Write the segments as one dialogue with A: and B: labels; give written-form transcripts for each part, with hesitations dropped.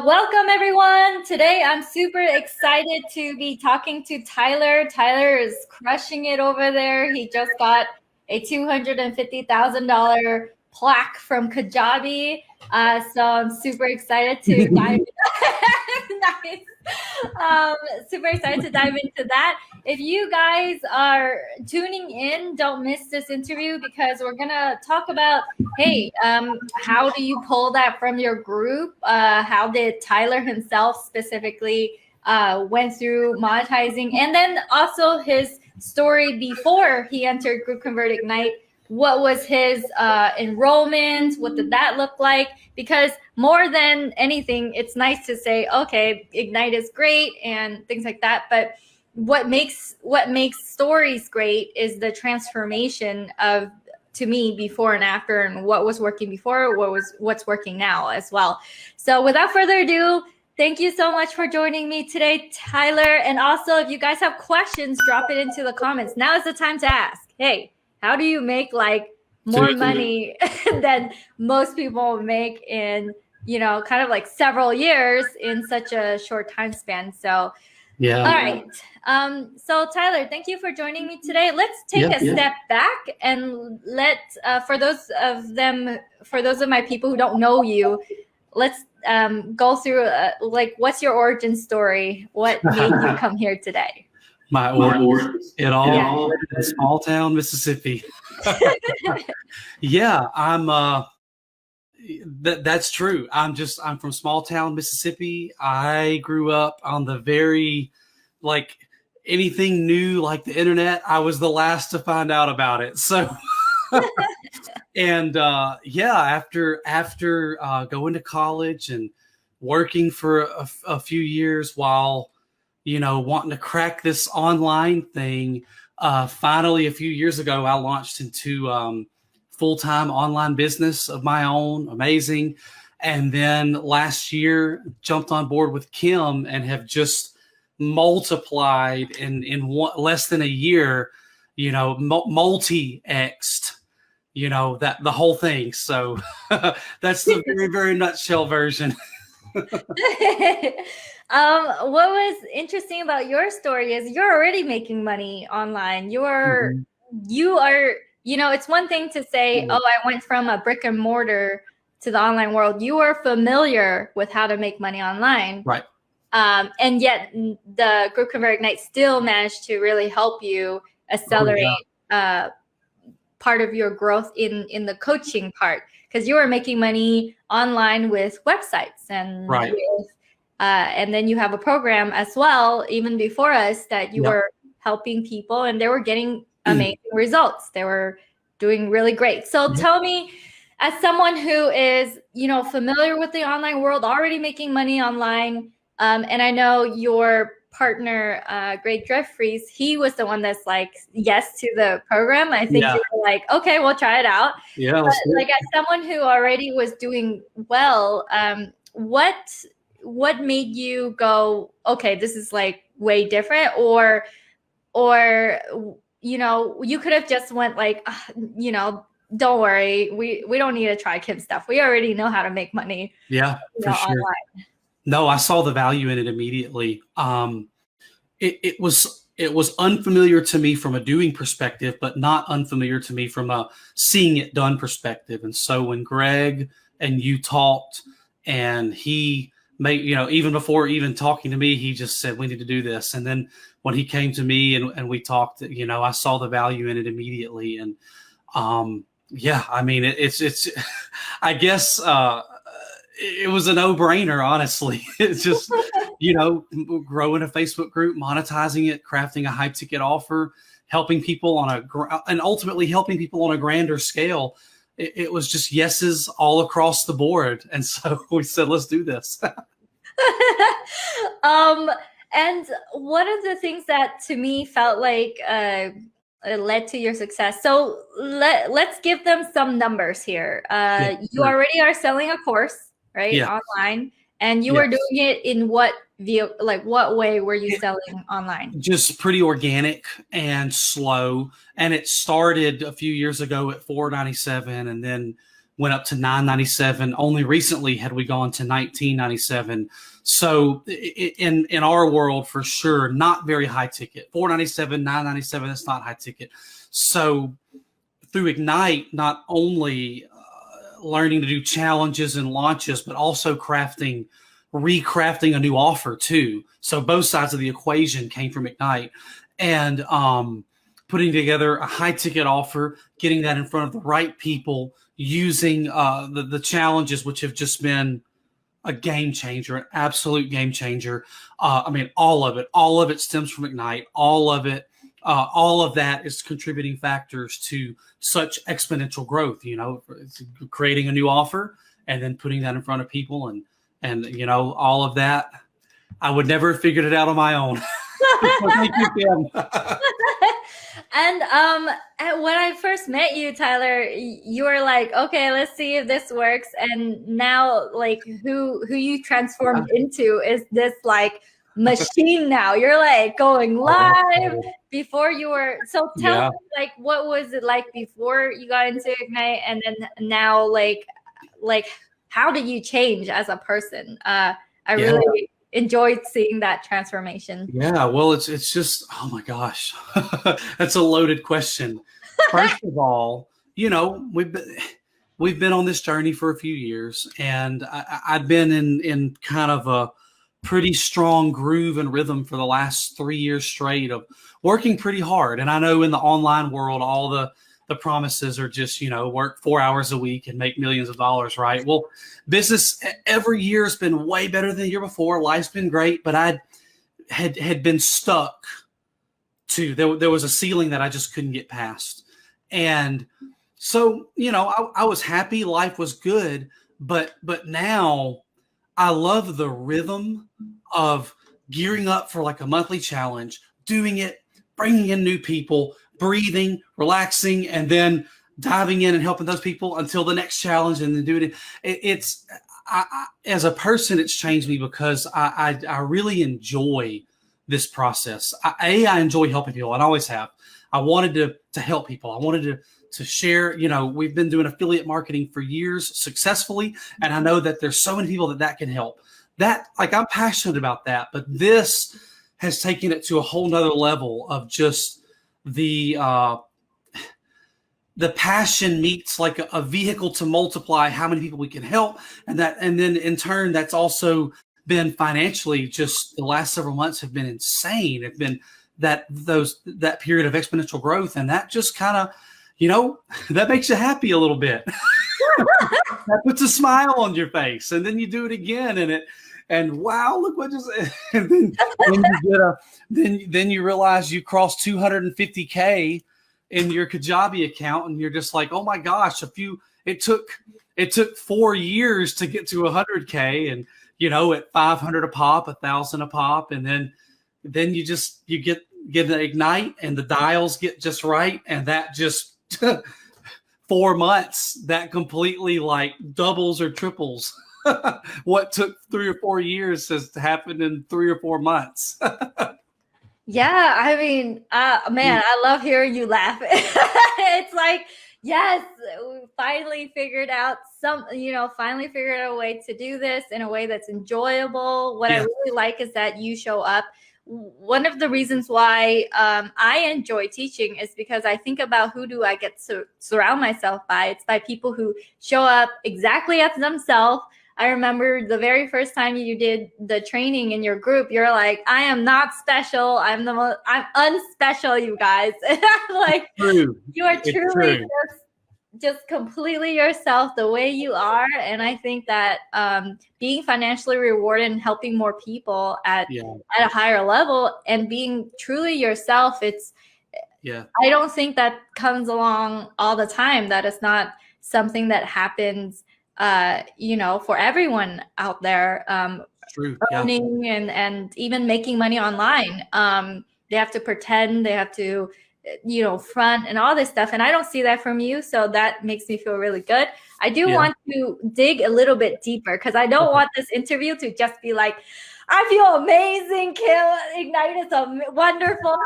A: Welcome everyone. Today I'm super excited to be talking to Tyler. Tyler is crushing it over there. He just got a $250,000 plaque from Kajabi. So I'm super excited to dive nice. Super excited to dive into that. If you guys are tuning in, don't miss this interview because we're gonna talk about, hey, how do you pull that from your group? How did Tyler himself specifically went through monetizing, and then also his story before he entered GroupConvert Ignite. What was his enrollment? What did that look like? Because more than anything, it's nice to say, okay, Ignite is great and things like that. But what makes stories great is the transformation of, to me, before and after, and what was working before, what's working now as well. So without further ado, thank you so much for joining me today, Tyler. And also, if you guys have questions, drop it into the comments. Now is the time to ask. Hey, how do you make like more money than most people make in, kind of like several years in such a short time span? So, yeah. All right. So Tyler, thank you for joining me today. Let's take a step back and for those of my people who don't know you, let's go through like, what's your origin story? What made you come here today?
B: My origin, it all in small town Mississippi. Yeah, that's true. I'm from small town Mississippi. I grew up on the very, like, anything new like the internet, I was the last to find out about it. So and after going to college and working for a few years while wanting to crack this online thing, finally a few years ago I launched into full-time online business of my own. Amazing. And then last year jumped on board with Kim and have just multiplied in less than a year, multi-xed, that the whole thing. So that's the very, very nutshell version.
A: What was interesting about your story is you're already making money online. You are, it's one thing to say, oh, I went from a brick and mortar to the online world. You are familiar with how to make money online.
B: Right.
A: And yet the GroupConvert Ignite still managed to really help you accelerate part of your growth in the coaching part, because you were making money online with websites and and then you have a program as well, even before us, that you were helping people and they were getting amazing results. They were doing really great. So tell me, as someone who is, familiar with the online world, already making money online, and I know your partner, Greg Jeffries, he was the one that's like, yes to the program. I think you were like, okay, we'll try it out.
B: Yeah.
A: But like, as someone who already was doing well, what made you go, okay, this is like way different? Or you could have just went like, don't worry, we don't need to try Kim stuff. We already know how to make money.
B: Yeah, for sure. Online. No, I saw the value in it immediately. It was unfamiliar to me from a doing perspective, but not unfamiliar to me from a seeing it done perspective. And so when Greg and you talked, and he made, even before even talking to me, he just said, we need to do this. And then when he came to me and we talked, I saw the value in it immediately. And I mean, it's I guess it was a no-brainer, honestly. It's just, growing a Facebook group, monetizing it, crafting a high ticket offer, helping people and ultimately helping people on a grander scale. It was just yeses all across the board. And so we said, let's do this.
A: And one of the things that to me felt like led to your success. So let's give them some numbers here. You already are selling a course, right? Online. And you were doing it in what way were you selling online?
B: Just pretty organic and slow. And it started a few years ago at $4.97 and then went up to $9.97. Only recently had we gone to $19.97. So in our world, for sure, not very high ticket. $4.97, $9.97, that's not high ticket. So through Ignite, not only learning to do challenges and launches, but also recrafting a new offer too. So both sides of the equation came from Ignite, and putting together a high ticket offer, getting that in front of the right people, using the challenges, which have just been a game changer, an absolute game changer. I mean, all of it stems from Ignite. All of that is contributing factors to such exponential growth. You know, it's creating a new offer and then putting that in front of people, and you know, all of that. I would never have figured it out on my own. Thank you, Kim.
A: And when I first met you, Tyler, you were like, okay, let's see if this works. And now, like, who you transformed into is this like machine now. You're like going live. Before you were, so tell me, like, what was it like before you got into Ignite, and then now, like how did you change as a person? I really enjoyed seeing that transformation.
B: Yeah, well, it's just, oh my gosh, that's a loaded question. First of all, you know, we've been on this journey for a few years, and I've been in kind of a pretty strong groove and rhythm for the last 3 years straight of working pretty hard. And I know in the online world, all the promises are just, you know, work 4 hours a week and make millions of dollars, right? Well, business every year has been way better than the year before. Life's been great, but I had been stuck to, there was a ceiling that I just couldn't get past. And so, you know, I was happy, life was good, but now I love the rhythm of gearing up for like a monthly challenge, doing it, bringing in new people, breathing, relaxing, and then diving in and helping those people until the next challenge, and then doing it. As a person, it's changed me because I really enjoy this process. I enjoy helping people, and I always have. I wanted to help people. I wanted to share. You know, we've been doing affiliate marketing for years successfully, and I know that there's so many people that can help. That, like, I'm passionate about that, but this has taken it to a whole nother level of just the passion meets like a vehicle to multiply how many people we can help, and then in turn, that's also been financially, just the last several months have been insane. It's been that period of exponential growth, and that just kind of, you know, that makes you happy a little bit. That puts a smile on your face, and then you do it again, and wow, look what just, and then you realize you crossed 250K in your Kajabi account, and you're just like, oh my gosh, it took 4 years to get to 100K, and you know, at 500 a pop, 1,000 a pop, and then you get the Ignite, and the dials get just right, and that just 4 months, that completely like doubles or triples what took 3 or 4 years has happened in 3 or 4 months.
A: Yeah, I mean, man, I love hearing you laugh. It's like, yes, we finally figured out finally figured out a way to do this in a way that's enjoyable. What I really like is that you show up. One of the reasons why I enjoy teaching is because I think about who do I get to surround myself by. It's by people who show up exactly as themselves. I remember the very first time you did the training in your group, you're like, I am not special. I'm unspecial, you guys. Like, you are truly just completely yourself the way you are. And I think that being financially rewarded and helping more people at a higher level and being truly yourself, I don't think that comes along all the time. That is not something that happens for everyone out there, earning and even making money online. They have to pretend, they have to, front and all this stuff. And I don't see that from you. So that makes me feel really good. I do want to dig a little bit deeper because I don't want this interview to just be like, I feel amazing, Kim. Ignite is wonderful.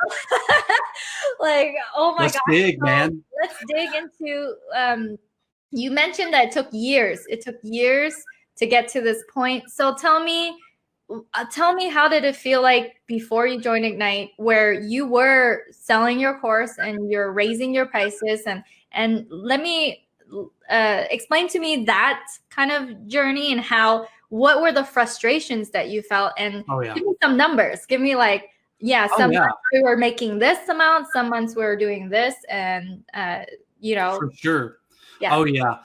A: Like, oh my gosh.
B: Man.
A: Let's dig into you mentioned that it took years. It took years to get to this point. So tell me how did it feel like before you joined Ignite, where you were selling your course and you're raising your prices, and let me explain to me that kind of journey, and what were the frustrations that you felt, and give me some numbers. Give me like, some months we were making this amount, some months we were doing this, and you know.
B: For sure.
A: Yeah.
B: Oh yeah.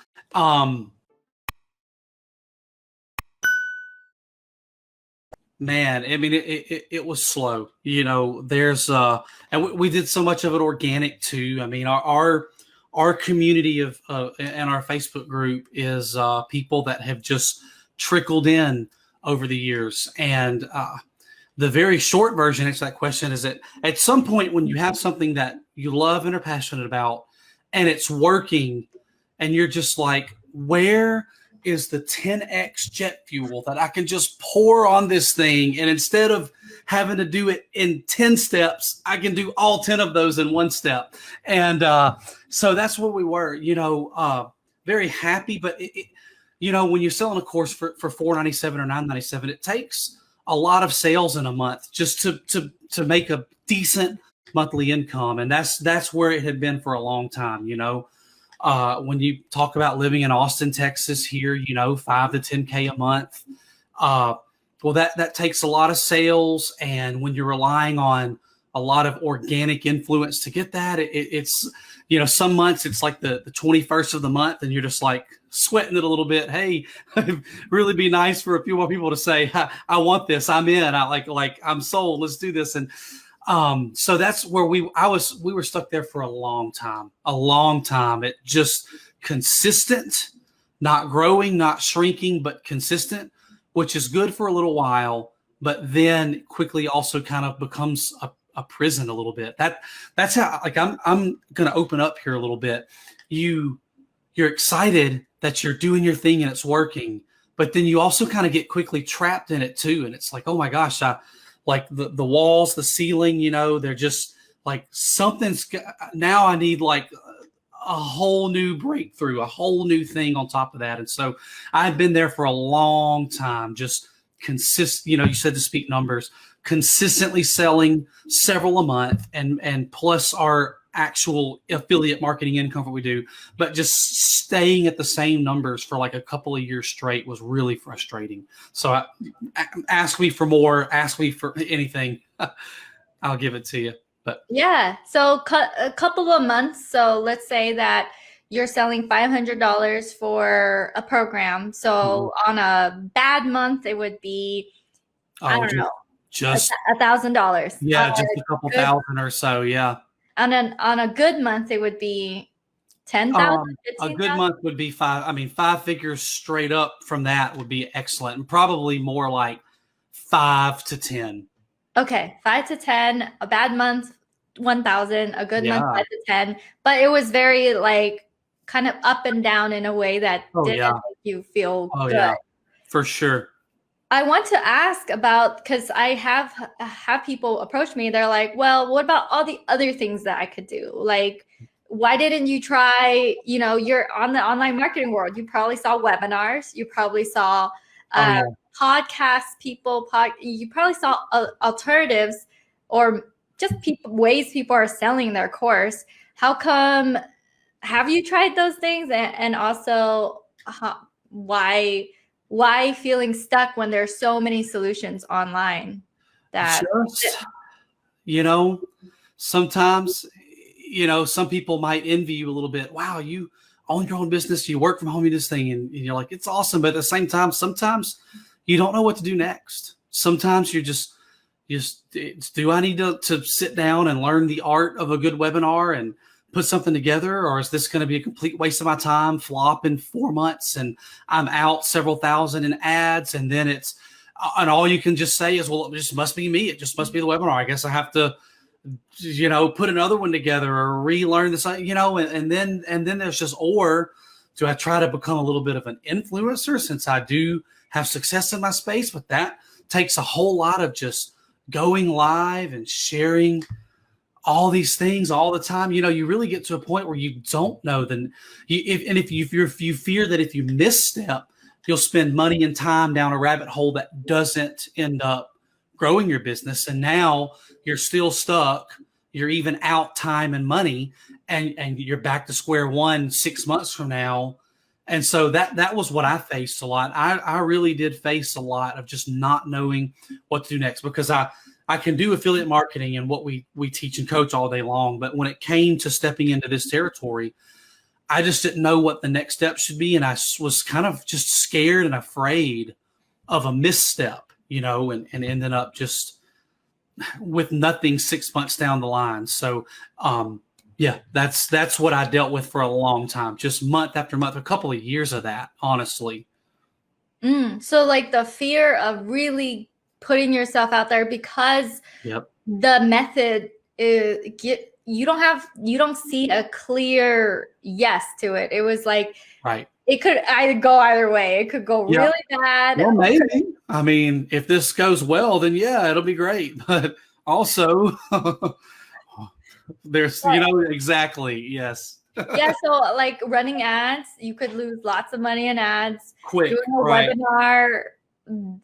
B: Man, I mean, it was slow. You know, there's and we did so much of it organic too. I mean, our community of and our Facebook group is people that have just trickled in over the years. And the very short version to that question is that at some point when you have something that you love and are passionate about, and it's working, and you're just like, where is the 10x jet fuel that I can just pour on this thing? And instead of having to do it in 10 steps, I can do all 10 of those in one step. And so that's where we were, you know, very happy. But, you know, when you're selling a course for $497 or $997, it takes a lot of sales in a month just to make a decent monthly income. And that's where it had been for a long time, you know. When you talk about living in Austin, Texas here, you know, 5 to 10K a month. Well, that takes a lot of sales. And when you're relying on a lot of organic influence to get that, it's, you know, some months it's like the 21st of the month and you're just like sweating it a little bit. Hey, it'd really be nice for a few more people to say, I want this. I'm in. I like I'm sold. Let's do this. And so that's where we were stuck there for a long time. It just consistent, not growing, not shrinking, but consistent, which is good for a little while, but then quickly also kind of becomes a prison a little bit. That's how, like, I'm going to open up here a little bit. You're excited that you're doing your thing and it's working, but then you also kind of get quickly trapped in it too. And it's like, oh my gosh, like the walls, the ceiling, you know, they're just like now I need like a whole new breakthrough, a whole new thing on top of that. And so I've been there for a long time, just you know, you said to speak numbers, consistently selling several a month and plus our actual affiliate marketing income that we do, but just staying at the same numbers for like a couple of years straight was really frustrating. So ask me for more, ask me for anything. I'll give it to you. But
A: yeah, so a couple of months. So let's say that you're selling $500 for a program. So on a bad month, it would be, I don't know, just $1,000.
B: Yeah, just a couple thousand or so. Yeah.
A: On a good month, it would be 10,000.
B: A good month would be 5 figures straight up from that would be excellent, and probably more like 5 to 10.
A: Okay, 5 to 10. A bad month, 1,000. A good month, 5 to 10. But it was very like kind of up and down in a way that didn't make you feel good. Yeah,
B: for sure.
A: I want to ask about, because I have people approach me. They're like, well, what about all the other things that I could do? Like, why didn't you try, you know, you're on the online marketing world. You probably saw webinars. You probably saw podcasts, you probably saw alternatives or just ways people are selling their course. How come, have you tried those things? And also why feeling stuck when there's so many solutions online? That
B: just, you know, sometimes, you know, some people might envy you a little bit. Wow, you own your own business, you work from home, you do this thing, and you're like, it's awesome. But at the same time, sometimes you don't know what to do next. Sometimes you're just do I need to sit down and learn the art of a good webinar and put something together, or is this going to be a complete waste of my time, flop in 4 months, and I'm out several thousand in ads, and then and all you can just say is, well, it just must be me. It just must be the webinar. I guess I have to, you know, put another one together or relearn this, you know, and then there's just, or do I try to become a little bit of an influencer since I do have success in my space? But that takes a whole lot of just going live and sharing all these things all the time. You know, you really get to a point where you don't know. Then, if you fear that if you misstep, you'll spend money and time down a rabbit hole that doesn't end up growing your business, and now you're still stuck. You're even out time and money, and you're back to square one 6 months from now. And so that was what I faced a lot. I really did face a lot of just not knowing what to do next, because I can do affiliate marketing and what we teach and coach all day long. But when it came to stepping into this territory, I just didn't know what the next step should be. And I was kind of just scared and afraid of a misstep, you know, and ended up just with nothing 6 months down the line. So, yeah, that's what I dealt with for a long time, just month after month, a couple of years of that, honestly.
A: So like the fear of really putting yourself out there, because
B: Yep.
A: the method is you don't see a clear yes to it. It was like,
B: Right.
A: It could either go either way. It could go really bad.
B: Well, maybe. I mean, if this goes well, then yeah, it'll be great. But also, there's, you know, exactly. Yes.
A: Yeah. So like running ads, you could lose lots of money in ads.
B: Quick.
A: Doing a webinar,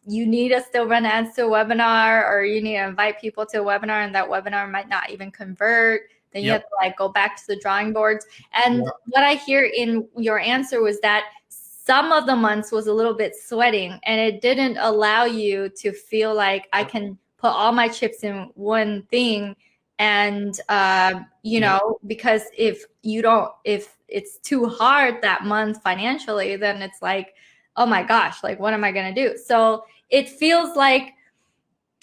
A: you need to still run ads to a webinar, or you need to invite people to a webinar, and that webinar might not even convert. Then you have to like go back to the drawing boards. And what I hear in your answer was that some of the months was a little bit sweating, and it didn't allow you to feel like I can put all my chips in one thing. And, you know, because if it's too hard that month financially, then it's like, oh my gosh, like, what am I going to do? So it feels like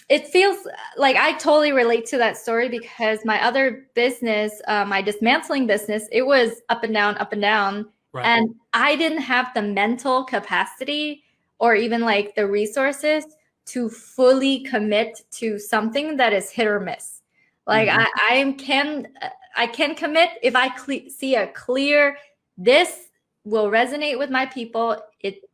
A: I totally relate to that story, because my other business, my dismantling business, it was up and down, up and down. Right. And I didn't have the mental capacity or even like the resources to fully commit to something that is hit or miss. Like I can commit if I see a clear, this will resonate with my people. It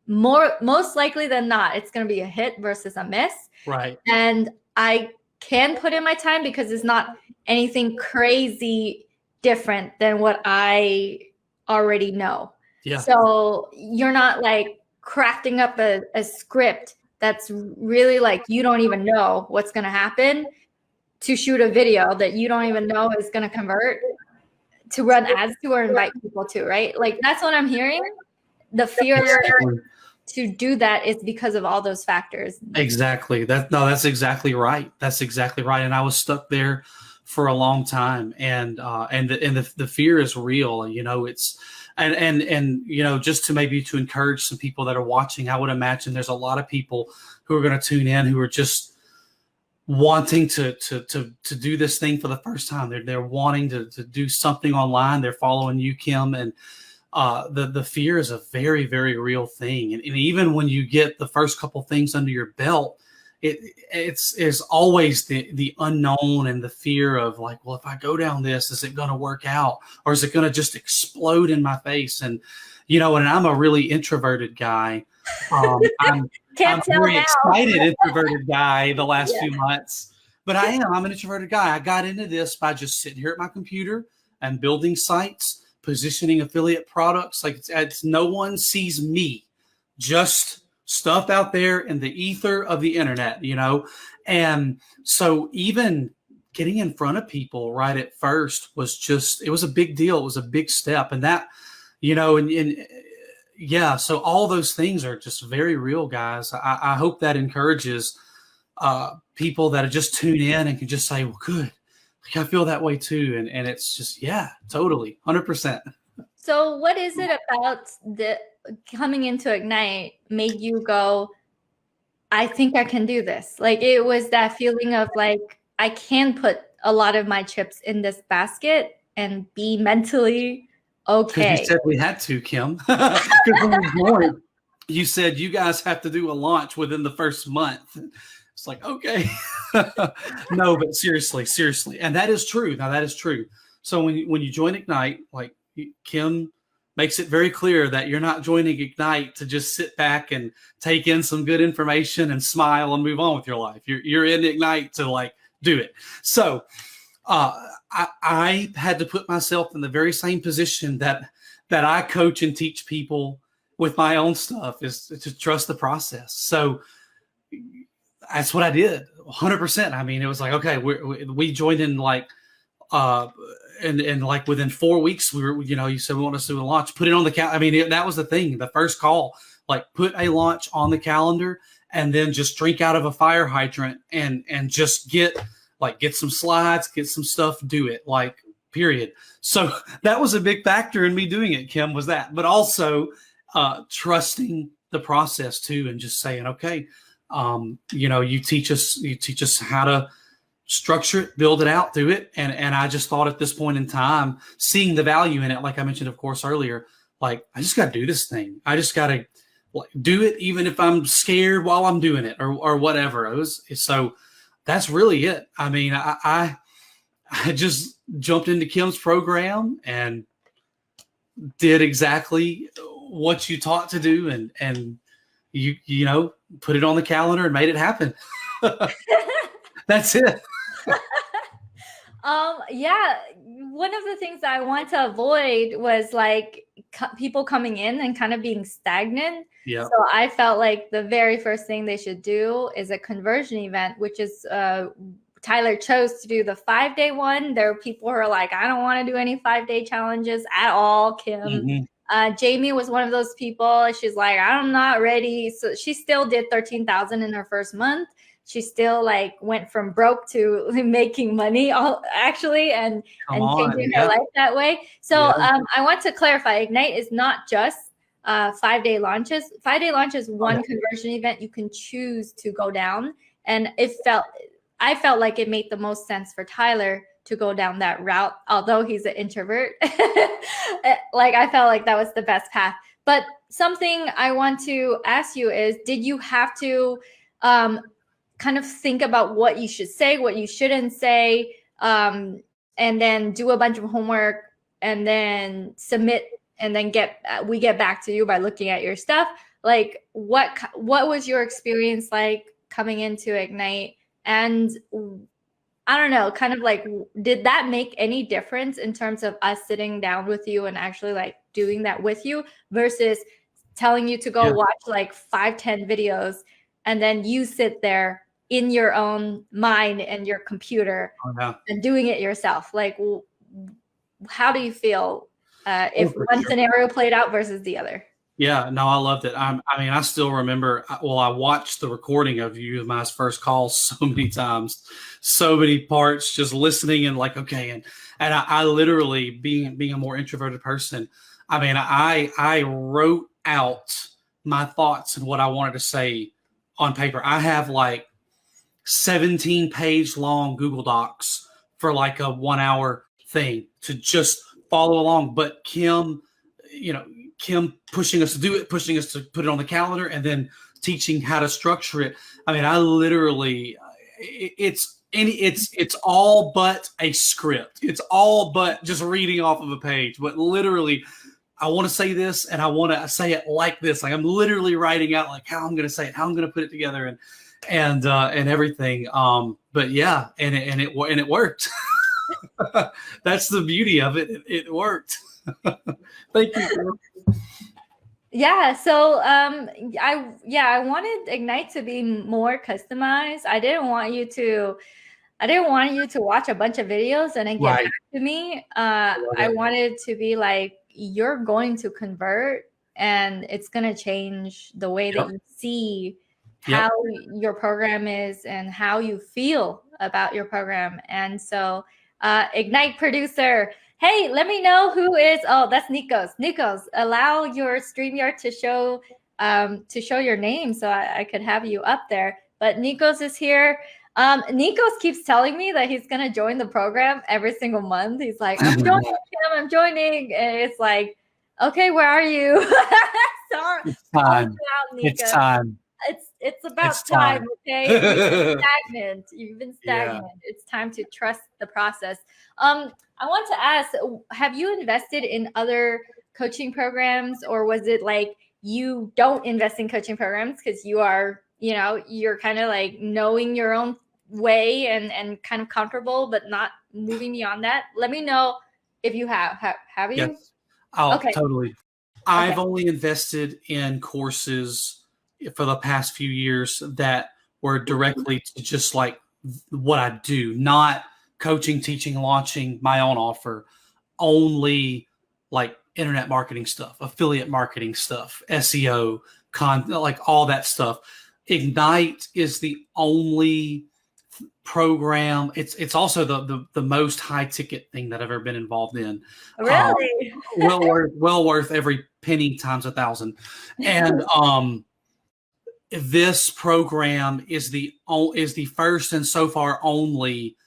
A: most likely than not, it's going to be a hit versus a miss. Right. And I can put in my time because it's not anything crazy different than what I already know. Yeah. So you're not like crafting up a script that's really like, you don't even know what's going to happen, to shoot a video that you don't even know is going to convert, to run ads to, or invite people to, right? Like, that's what I'm hearing. The fear to do that is because of all those factors. Exactly.
B: That's exactly right. That's exactly right. And I was stuck there for a long time, and the fear is real. You know, it's and you know, just to encourage some people that are watching, I would imagine there's a lot of people who are going to tune in who are just wanting to do this thing for the first time. They're wanting to do something online. They're following you, Kim, and the fear is a very, very real thing. And even when you get the first couple things under your belt, it's always the unknown and the fear of like, well, if I go down this, is it going to work out, or is it going to just explode in my face? And, you know, and I'm a really introverted guy. I'm very excited introverted guy the last few months, but I'm an introverted guy. I got into this by just sitting here at my computer and building sites, positioning affiliate products. Like, it's no one sees me, just stuff out there in the ether of the internet, you know? And so even getting in front of people right at first was just, it was a big deal. It was a big step. And that, you know, and yeah, so all those things are just very real, guys. I hope that encourages people that are just tuned in and can just say, well, good. Like, I feel that way too. And it's just, yeah, totally, 100%.
A: So what is it about the coming into Ignite made you go, I think I can do this? Like, it was that feeling of like, I can put a lot of my chips in this basket and be mentally okay.
B: Because you said we had to, Kim. You said you guys have to do a launch within the first month. It's like, okay. No, but seriously. And that is true. Now, that is true. So when you join Ignite, like, Kim makes it very clear that you're not joining Ignite to just sit back and take in some good information and smile and move on with your life. You're in Ignite to like do it. So I had to put myself in the very same position that I coach and teach people with my own stuff, is to trust the process. So that's what I did, 100%. I mean, it was like, okay, we joined in like, and like within 4 weeks, we were, you said we want us to do a launch, put it on the calendar. I mean, that was the thing. The first call, like, put a launch on the calendar, and then just drink out of a fire hydrant and just get some slides, get some stuff, do it, like, period. So that was a big factor in me doing it, Kim, was that, but also trusting the process too, and just saying, okay, you teach us how to structure it, build it out, do it. And I just thought at this point in time, seeing the value in it, like I mentioned, of course, earlier, like, I just got to do this thing. I just got to do it, even if I'm scared while I'm doing it, or whatever. So that's really it. I mean, I just jumped into Kim's program and did exactly what you taught to do, and you put it on the calendar and made it happen. That's it.
A: Yeah, one of the things that I want to avoid was like people coming in and kind of being stagnant.
B: Yeah.
A: So I felt like the very first thing they should do is a conversion event, which is Tyler chose to do the 5-day one. There are people who are like, I don't want to do any 5-day challenges at all, Kim.
B: Mm-hmm.
A: Jamie was one of those people. She's like, I'm not ready. So she still did 13,000 in her first month. She still like went from broke to making money, actually, and changing her life that way. So I want to clarify, Ignite is not just 5-day launches. 5-day launch is one conversion event you can choose to go down. And I felt like it made the most sense for Tyler to go down that route, although he's an introvert. Like, I felt like that was the best path. But something I want to ask you is, did you have to kind of think about what you should say, what you shouldn't say, and then do a bunch of homework and then submit, and then we get back to you by looking at your stuff? Like, what was your experience like coming into Ignite? And I don't know, kind of like, did that make any difference in terms of us sitting down with you and actually like doing that with you versus telling you to go watch like 5-10 videos and then you sit there in your own mind and your computer and doing it yourself? Like, how do you feel if one scenario played out versus the other?
B: Yeah, no, I loved it. I mean, I still remember, I watched the recording of you, my first call, so many times, so many parts, just listening and like, okay. And I literally, being a more introverted person, I mean, I wrote out my thoughts and what I wanted to say on paper. I have like 17-page long Google Docs for like a 1-hour thing to just follow along. But Kim pushing us to do it, pushing us to put it on the calendar, and then teaching how to structure it. I mean, I literally, it's all but a script. It's all but just reading off of a page. But literally, I want to say this and I want to say it like this. Like, I'm literally writing out like how I'm going to say it, how I'm going to put it together, and everything. But yeah, and it worked. That's the beauty of it. It worked. Thank you.
A: Yeah. So I wanted Ignite to be more customized. I didn't want you to watch a bunch of videos and then get back to me. I wanted to be like, you're going to convert and it's going to change the way that you see how your program is and how you feel about your program. And so Ignite producer, hey, let me know who is, oh, that's Nikos. Nikos, allow your StreamYard to show your name so I could have you up there. But Nikos is here. Nikos keeps telling me that he's going to join the program every single month. He's like, I'm joining, Kim, I'm joining. And it's like, okay, where are you? Sorry.
B: It's time. It's time.
A: It's about time, okay? You've been stagnant. Yeah. It's time to trust the process. I want to ask, have you invested in other coaching programs, or was it like you don't invest in coaching programs because you are, you're kind of like knowing your own way and kind of comfortable, but not moving beyond that? Let me know if you have you?
B: Yes. Oh,
A: Okay.
B: totally. I've only invested in courses for the past few years that were directly to just like what I do, not coaching, teaching, launching my own offer, only like internet marketing stuff, affiliate marketing stuff, SEO, like all that stuff. Ignite is the only program. It's also the most high ticket thing that I've ever been involved in.
A: Really?
B: Well worth every penny times 1,000. And this program is the first and so far only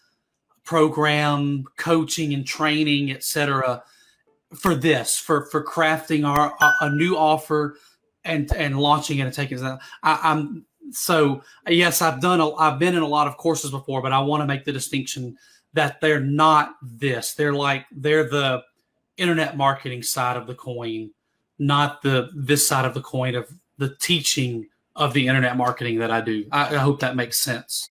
B: program, coaching and training, etc. for crafting a new offer and launching it and taking it. I'm so yes, I've been in a lot of courses before, but I want to make the distinction that they're not this. They're the internet marketing side of the coin, not this side of the coin of the teaching of the internet marketing that I do. I hope that makes sense.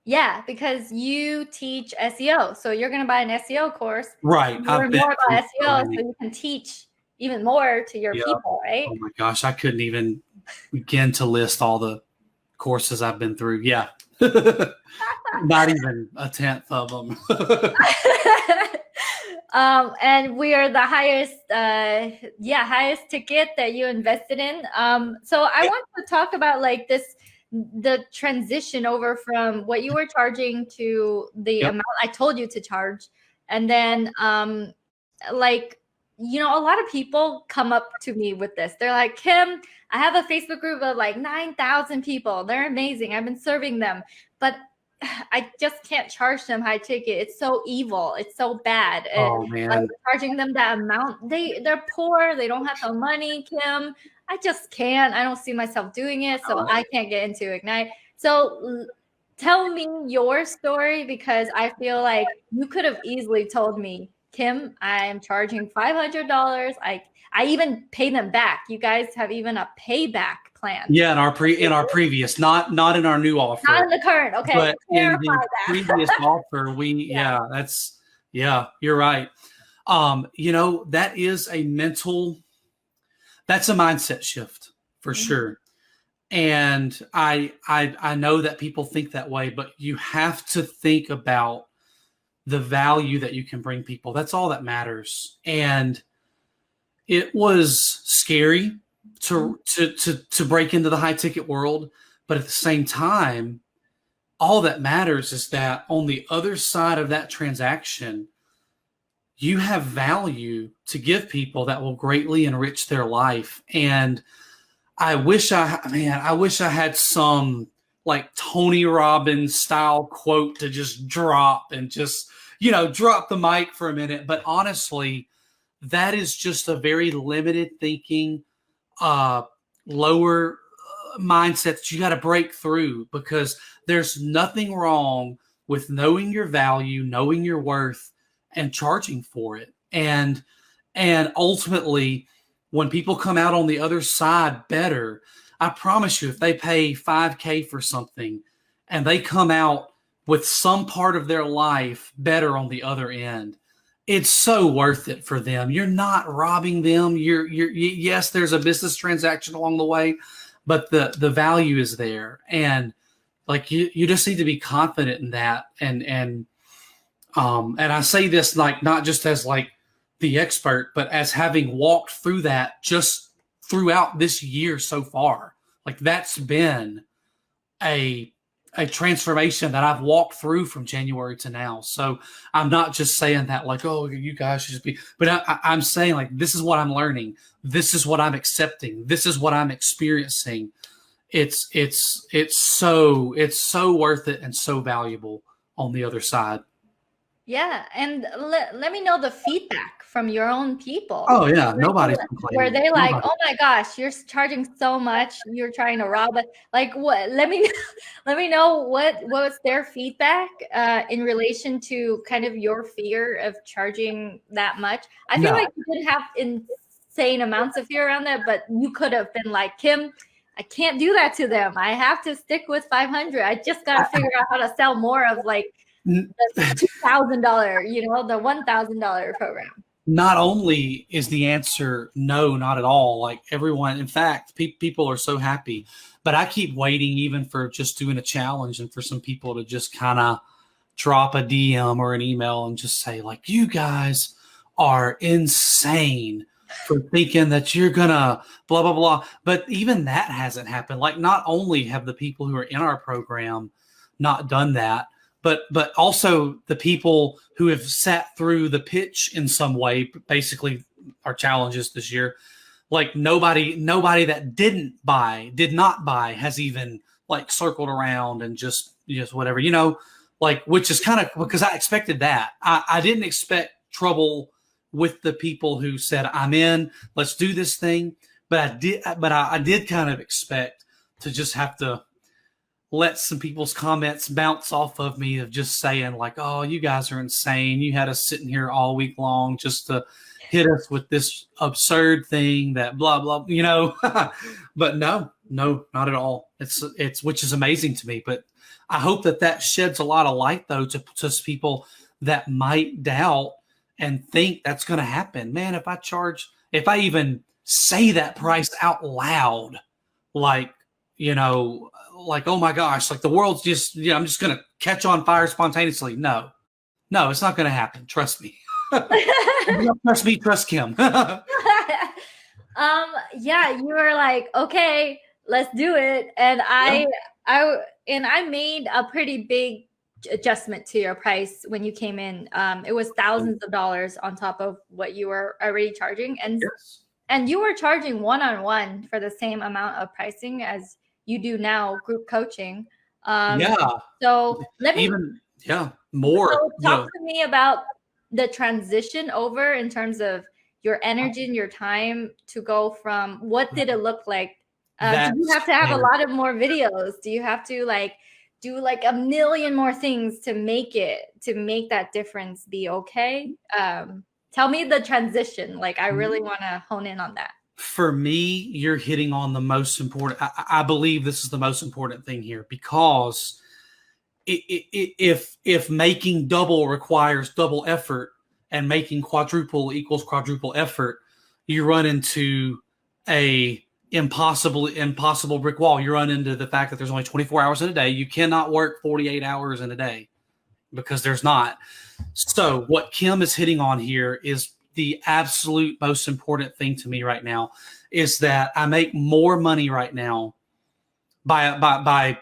A: Yeah, because you teach SEO, so you're going to buy an SEO course,
B: right?
A: Learn more about SEO, so you can teach even more to your people, right?
B: Oh my gosh, I couldn't even begin to list all the courses I've been through. Yeah, not even a tenth of them.
A: And we are the highest ticket that you invested in. So I want to talk about like the transition over from what you were charging to the amount I told you to charge. And then like, you know, a lot of people come up to me with this. They're like, Kim, I have a Facebook group of like 9,000 people. They're amazing. I've been serving them, but I just can't charge them high ticket. It's so evil. It's so bad.
B: Oh man,
A: like charging them that amount. They're poor. They don't have the money, Kim. I just can't. I don't see myself doing it, so I can't get into Ignite. So tell me your story, because I feel like you could have easily told me, Kim, I am charging $500. I even pay them back. You guys have even a payback plan.
B: Yeah, in our previous, not in our new offer.
A: Not in the current. Okay.
B: But in the previous offer, you're right. You know, that is that's a mindset shift for sure. And I know that people think that way, but you have to think about the value that you can bring people. That's all that matters. And it was scary to break into the high ticket world, but at the same time, all that matters is that on the other side of that transaction, you have value to give people that will greatly enrich their life. And I wish I had some like Tony Robbins style quote to just drop and just, you know, drop the mic for a minute. But honestly, that is just a very limited thinking, lower mindset that you got to break through, because there's nothing wrong with knowing your value, knowing your worth, and charging for it. And ultimately, when people come out on the other side better, I promise you, if they pay $5,000 for something and they come out with some part of their life better on the other end, it's so worth it for them. You're not robbing them. Yes, there's a business transaction along the way, but the value is there. And like you just need to be confident in that. And I say this like not just as like the expert, but as having walked through that just throughout this year so far. Like that's been a transformation that I've walked through from January to now. So I'm not just saying that like, oh, you guys should just be, but I'm saying like, this is what I'm learning. This is what I'm accepting. This is what I'm experiencing. It's so worth it and so valuable on the other side.
A: Yeah, and let me know the feedback from your own people.
B: Oh yeah, nobody's complaining.
A: Where they like, oh my gosh, you're charging so much, you're trying to rob it. Like what? Let me know what was their feedback in relation to kind of your fear of charging that much. I feel like you didn't have insane amounts of fear around that, but you could have been like, Kim, I can't do that to them. I have to stick with 500. I just got to figure out how to sell more of like the $2,000, you know, the $1,000 program.
B: Not only is the answer no, not at all. Like everyone, in fact, people are so happy, but I keep waiting even for just doing a challenge and for some people to just kind of drop a DM or an email and just say like, you guys are insane for thinking that you're gonna blah, blah, blah. But even that hasn't happened. Like not only have the people who are in our program not done that, but also the people who have sat through the pitch in some way, basically our challenges this year, like nobody that did not buy has even like circled around and just whatever, you know, like, which is kind of because I expected that. I didn't expect trouble with the people who said, I'm in, let's do this thing. But I did kind of expect to just have to let some people's comments bounce off of me of just saying like, oh, you guys are insane. You had us sitting here all week long just to hit us with this absurd thing that blah, blah, you know, but no, not at all. It's, which is amazing to me, but I hope that sheds a lot of light though, to people that might doubt and think that's going to happen. Man, if I even say that price out loud, like, you know, like, oh my gosh, like the world's just, you know, I'm just going to catch on fire spontaneously. No, it's not going to happen. Trust me. Trust me, trust Kim.
A: Yeah, you were like, okay, let's do it. And I made a pretty big adjustment to your price when you came in. It was thousands of dollars on top of what you were already charging. And
B: yes.
A: And you were charging one-on-one for the same amount of pricing as you do now, group coaching. So let me
B: more.
A: So talk to me about the transition over in terms of your energy and your time to go from what did it look like? Do you have to have a lot of more videos? Do you have to like do like a million more things to make that difference be okay? Tell me the transition. Like, I really want to hone in on that.
B: For me, you're hitting on the most important. I believe this is the most important thing here, because if making double requires double effort and making quadruple equals quadruple effort, you run into a impossible brick wall. You run into the fact that there's only 24 hours in a day. You cannot work 48 hours in a day because there's not. So what Kim is hitting on here is the absolute most important thing to me right now, is that I make more money right now by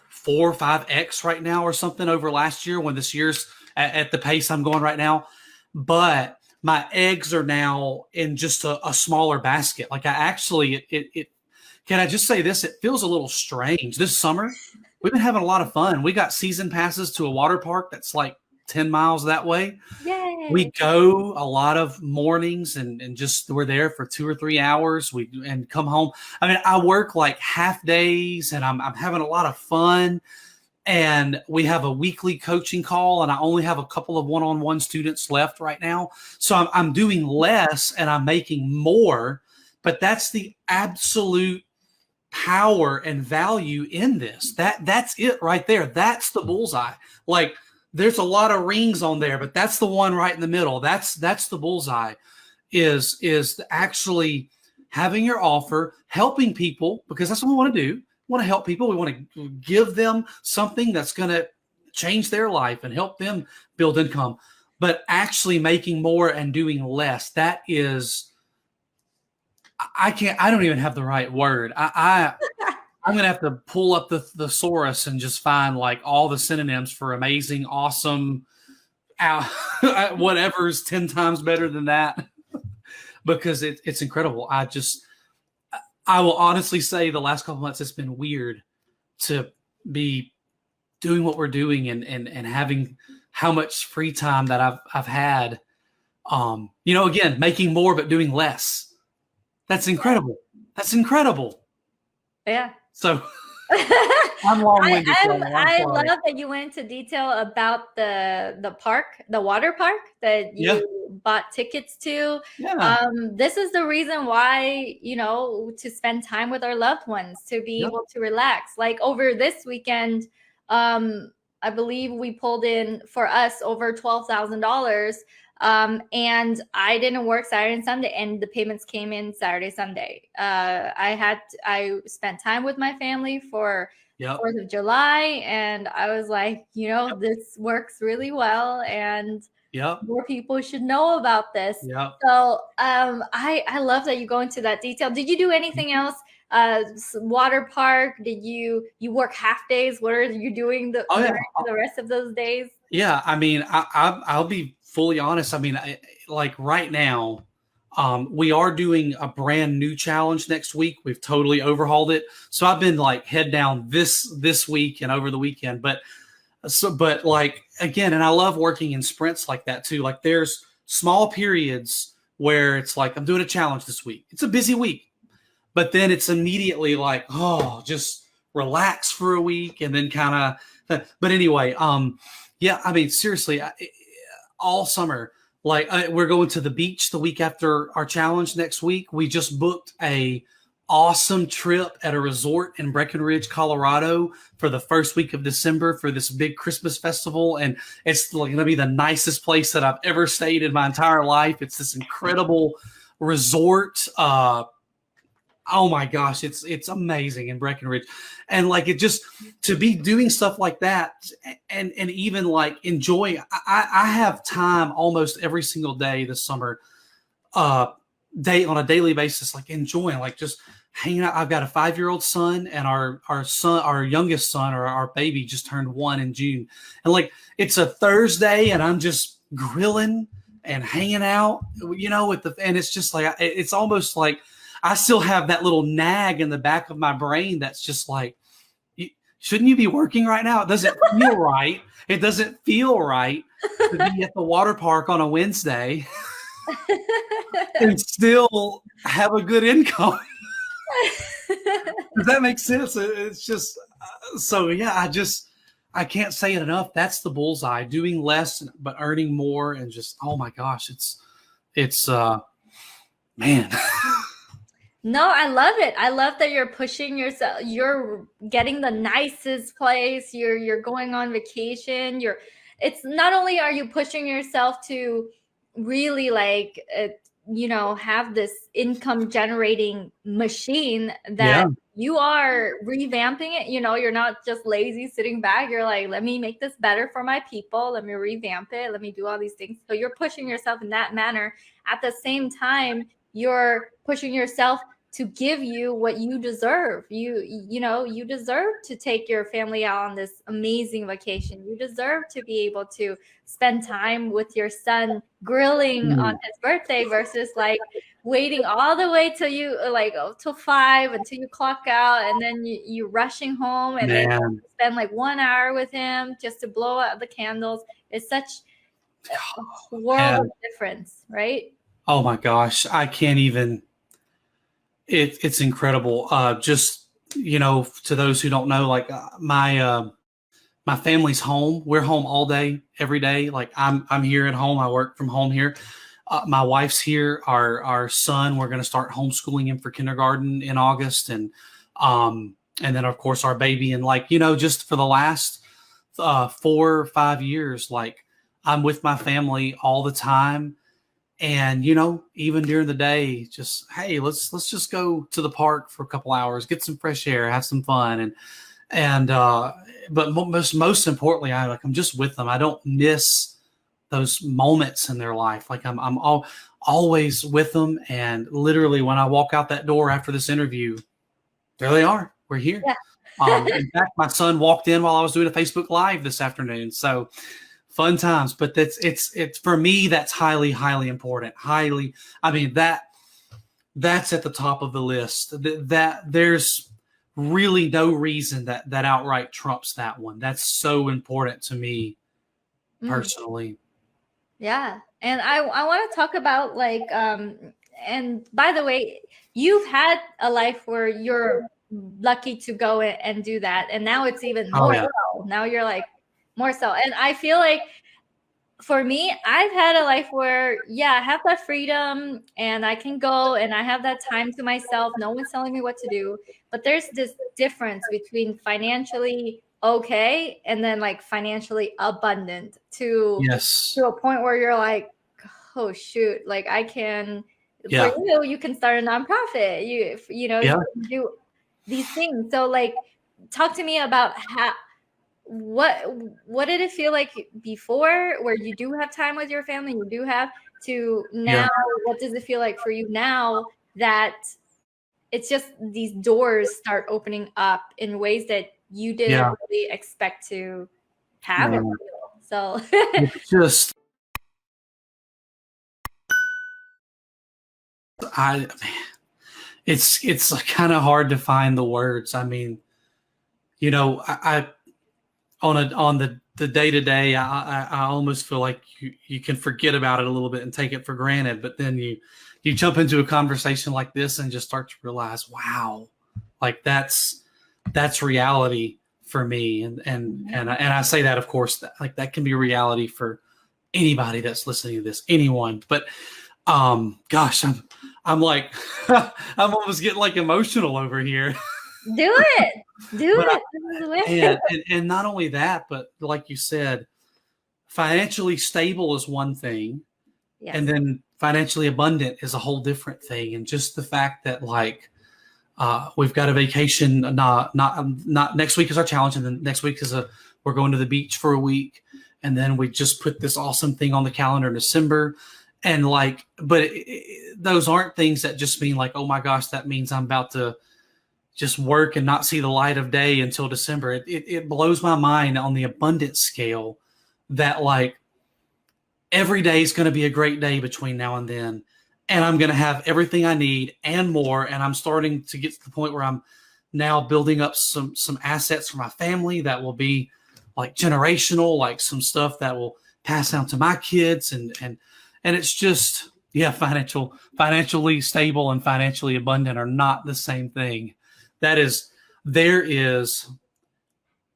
B: 4 or 5x right now or something over last year, when this year's at the pace I'm going right now. But my eggs are now in just a smaller basket. Like can I just say this? It feels a little strange. This summer, we've been having a lot of fun. We got season passes to a water park that's like 10 miles that way.
A: Yay.
B: We go a lot of mornings and just we're there for 2 or 3 hours. And come home. I mean, I work like half days and I'm having a lot of fun. And we have a weekly coaching call, and I only have a couple of one-on-one students left right now. So I'm doing less and I'm making more, but that's the absolute power and value in this. That's it right there. That's the bullseye. Like, there's a lot of rings on there, but that's the one right in the middle. That's the bullseye, is actually having your offer, helping people, because that's what we want to do. We want to help people. We want to give them something that's going to change their life and help them build income, but actually making more and doing less. That is, I don't even have the right word. I'm going to have to pull up the thesaurus and just find like all the synonyms for amazing, awesome, whatever's 10 times better than that, because it's incredible. I will honestly say the last couple months, it's been weird to be doing what we're doing and having how much free time that I've had. Again, making more, but doing less. That's incredible. That's incredible.
A: Yeah.
B: So I'm long-winded.
A: I love that you went into detail about the park, the water park that you bought tickets to.
B: Yeah.
A: This is the reason why, you know, to spend time with our loved ones, to be able to relax. Like over this weekend, I believe we pulled in for us over $12,000. And I didn't work Saturday and Sunday, and the payments came in Saturday, Sunday. I spent time with my family for 4th of July, and I was like, you know, this works really well, and more people should know about this. So I love that you go into that detail. Did you do anything else? Water park? Did you work half days? What are you doing the rest of those days?
B: Yeah, I mean, I'll be fully honest. I mean, like right now, we are doing a brand new challenge next week. We've totally overhauled it. So I've been like head down this week and over the weekend. But like again, and I love working in sprints like that too. Like there's small periods where it's like I'm doing a challenge this week. It's a busy week, but then it's immediately like, oh, just relax for a week and then kind of. But anyway, yeah, I mean, seriously, all summer, like we're going to the beach the week after our challenge next week. We just booked a awesome trip at a resort in Breckenridge, Colorado for the first week of December for this big Christmas festival. And it's like going to be the nicest place that I've ever stayed in my entire life. It's this incredible resort. Oh my gosh, it's amazing in Breckenridge. And like it just to be doing stuff like that and even like enjoying. I have time almost every single day this summer, on a daily basis, like enjoying, like just hanging out. I've got a 5-year-old son, and our youngest son, or our baby, just turned 1 in June. And like it's a Thursday, and I'm just grilling and hanging out, you know, and it's just like it's almost like I still have that little nag in the back of my brain that's just like, shouldn't you be working right now? It doesn't feel right. It doesn't feel right to be at the water park on a Wednesday and still have a good income. Does that make sense? It's just, so yeah, I can't say it enough. That's the bullseye, doing less, but earning more. And just, oh my gosh, it's man.
A: No, I love it. I love that you're pushing yourself. You're getting the nicest place. You're going on vacation. It's not only are you pushing yourself to really like, you know, have this income generating machine that you are revamping it. You know, you're not just lazy sitting back. You're like, let me make this better for my people. Let me revamp it. Let me do all these things. So you're pushing yourself in that manner. At the same time, you're pushing yourself to give you what you deserve. You know, you deserve to take your family out on this amazing vacation. You deserve to be able to spend time with your son grilling on his birthday versus like waiting all the way till you till 5 until you clock out, and then you rushing home and then you spend like 1 hour with him just to blow out the candles. It's such a world of difference, right?
B: Oh my gosh, I can't even. It's incredible. Just, you know, to those who don't know, like my family's home. We're home all day, every day. Like I'm here at home. I work from home here. My wife's here. Our son, we're going to start homeschooling him for kindergarten in August, and then of course our baby. And like, you know, just for the last 4 or 5 years, like I'm with my family all the time. And, you know, even during the day, just, hey, let's just go to the park for a couple hours, get some fresh air, have some fun. But most importantly, I'm just with them. I don't miss those moments in their life. Like I'm always with them. And literally when I walk out that door after this interview, there they are. We're here. Yeah. In fact, my son walked in while I was doing a Facebook Live this afternoon. So fun times, but it's for me, that's highly, highly important. Highly. I mean, that's at the top of the list. That there's really no reason that outright trumps that one. That's so important to me personally.
A: Yeah. And I want to talk about like, and by the way, you've had a life where your lucky to go and do that. And now it's even
B: Oh
A: more
B: yeah.
A: so. Now you're like more so. And I feel like for me, I've had a life where, yeah, I have that freedom and I can go and I have that time to myself. No one's telling me what to do. But there's this difference between financially okay and then like financially abundant to
B: Yes.
A: a point where you're like, oh shoot, like I can,
B: Yeah.
A: for you can start a nonprofit. You know,
B: Yeah.
A: you can do these things. So like, talk to me about how, what did it feel like before, where you do have time with your family, you do have to now,
B: Yeah.
A: what does it feel like for you now that it's just these doors start opening up in ways that you didn't
B: Yeah.
A: really expect to have or
B: Man.
A: feel? So
B: It's just, man, it's kind of hard to find the words. I mean, you know, I on the day to day, I almost feel like you can forget about it a little bit and take it for granted. But then you jump into a conversation like this and just start to realize, wow, like that's reality for me. And I say that, of course, like that can be reality for anybody that's listening to this, anyone. But gosh, I'm like I'm almost getting like emotional over here.
A: do it. Do
B: But
A: it. This is the way.
B: and not only that, but like you said, financially stable is one thing,
A: Yes.
B: and then financially abundant is a whole different thing. And just the fact that like we've got a vacation, not next week is our challenge, and then next week is we're going to the beach for a week, and then we just put this awesome thing on the calendar in December. And like, but those aren't things that just mean like, oh my gosh, that means I'm about to just work and not see the light of day until December. It blows my mind on the abundance scale that like every day is going to be a great day between now and then. And I'm going to have everything I need and more. And I'm starting to get to the point where I'm now building up some assets for my family that will be like generational, like some stuff that will pass down to my kids. And it's just, yeah, financially stable and financially abundant are not the same thing. There is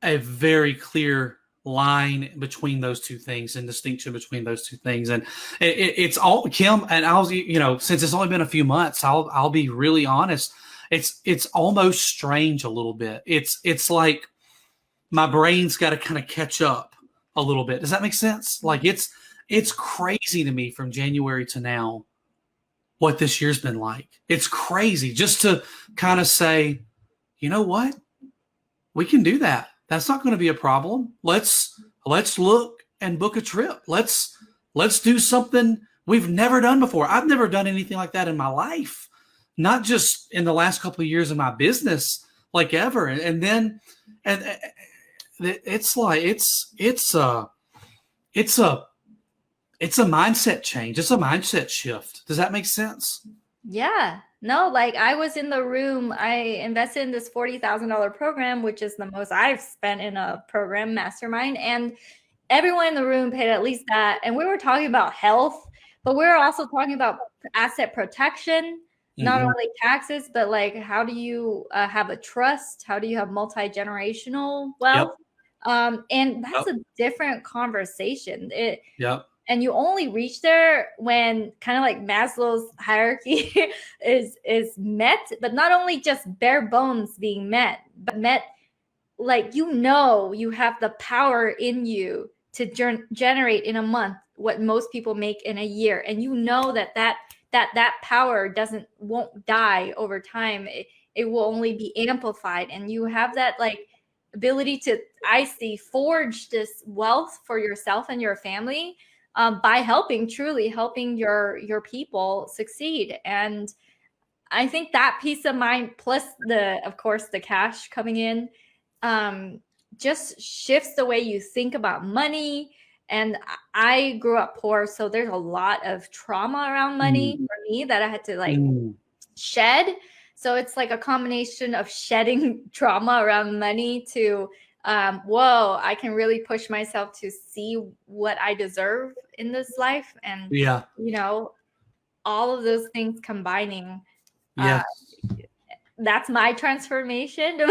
B: a very clear line between those two things and distinction between those two things. And it's all, Kim, and since it's only been a few months, I'll be really honest. It's almost strange a little bit. It's like my brain's got to kind of catch up a little bit. Does that make sense? Like it's crazy to me from January to now what this year's been like. It's crazy just to kind of say, you know what? We can do that. That's not going to be a problem. Let's look and book a trip. Let's do something we've never done before. I've never done anything like that in my life, not just in the last couple of years of my business, like ever. And then it's like it's a mindset change. It's a mindset shift. Does that make sense?
A: Yeah. No, like I was in the room. I invested in this $40,000 program, which is the most I've spent in a program mastermind. And everyone in the room paid at least that. And we were talking about health, but we were also talking about asset protection, not only taxes, but like how do you have a trust? How do you have multi-generational wealth?
B: Yep.
A: And that's a different conversation.
B: Yep.
A: And you only reach there when kind of like Maslow's hierarchy is met, but not only just bare bones being met, but met like you have the power in you to generate in a month what most people make in a year, and you know that power won't die over time. It will only be amplified, and you have that like ability to, I see, forge this wealth for yourself and your family. By truly helping your people succeed. And I think that peace of mind, plus of course, the cash coming in, just shifts the way you think about money. And I grew up poor, so there's a lot of trauma around money for me that I had to shed. So it's like a combination of shedding trauma around money to whoa, I can really push myself to see what I deserve in this life. And, all of those things combining.
B: Yes.
A: that's my transformation.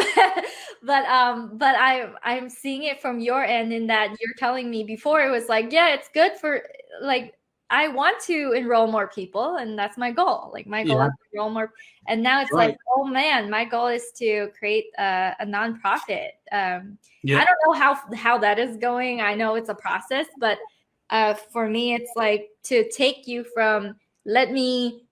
A: But I'm seeing it from your end, in that you're telling me before it was like, yeah, it's good for, like, I want to enroll more people, and that's my goal. Like, my goal is to enroll more, and now it's like, oh man, my goal is to create a nonprofit. I don't know how that is going. I know it's a process, but for me, it's like to take you from let me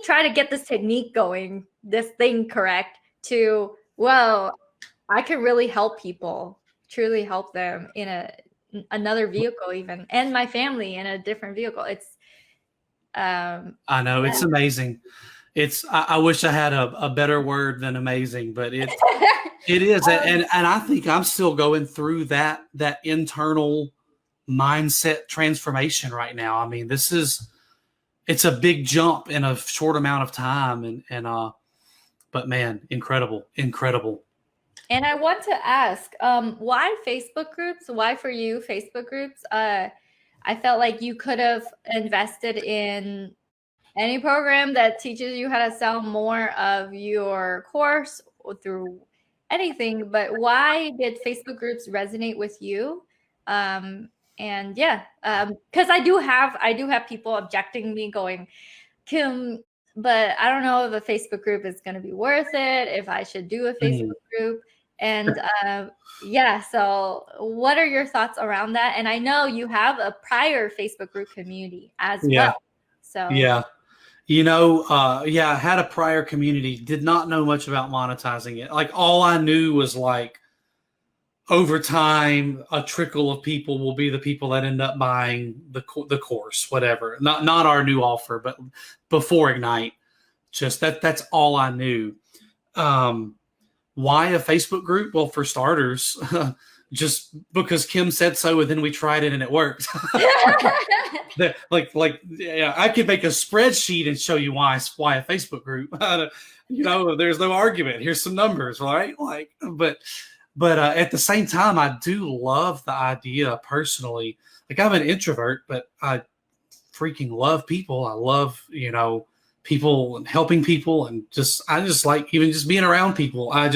A: try to get this technique going, this thing correct, to, well, I can really help people, truly help them in another vehicle, even, and my family in a different vehicle. It's
B: I know, it's amazing. I wish I had a better word than amazing, but it is. And I think I'm still going through that internal mindset transformation right now. I mean, it's a big jump in a short amount of time. But man, incredible.
A: And I want to ask, why Facebook groups? Why for you Facebook groups? I felt like you could have invested in any program that teaches you how to sell more of your course or through anything, but why did Facebook groups resonate with you? And yeah, because I do have people objecting me, going, Kim, but I don't know if a Facebook group is going to be worth it, if I should do a Facebook group. And yeah, so what are your thoughts around that? And I know you have a prior Facebook group community as well. So
B: yeah. I had a prior community, did not know much about monetizing it. Like, all I knew was, like, over time, a trickle of people will be the people that end up buying the course, whatever. Not our new offer, but before Ignite, just that's all I knew. Why a Facebook group? Well, for starters, just because Kim said so, and then we tried it and it worked. I could make a spreadsheet and show you why a Facebook group. There's no argument. Here's some numbers, right? But at the same time, I do love the idea personally. Like, I'm an introvert, but I freaking love people. I love, people and helping people, and I just like even just being around people. And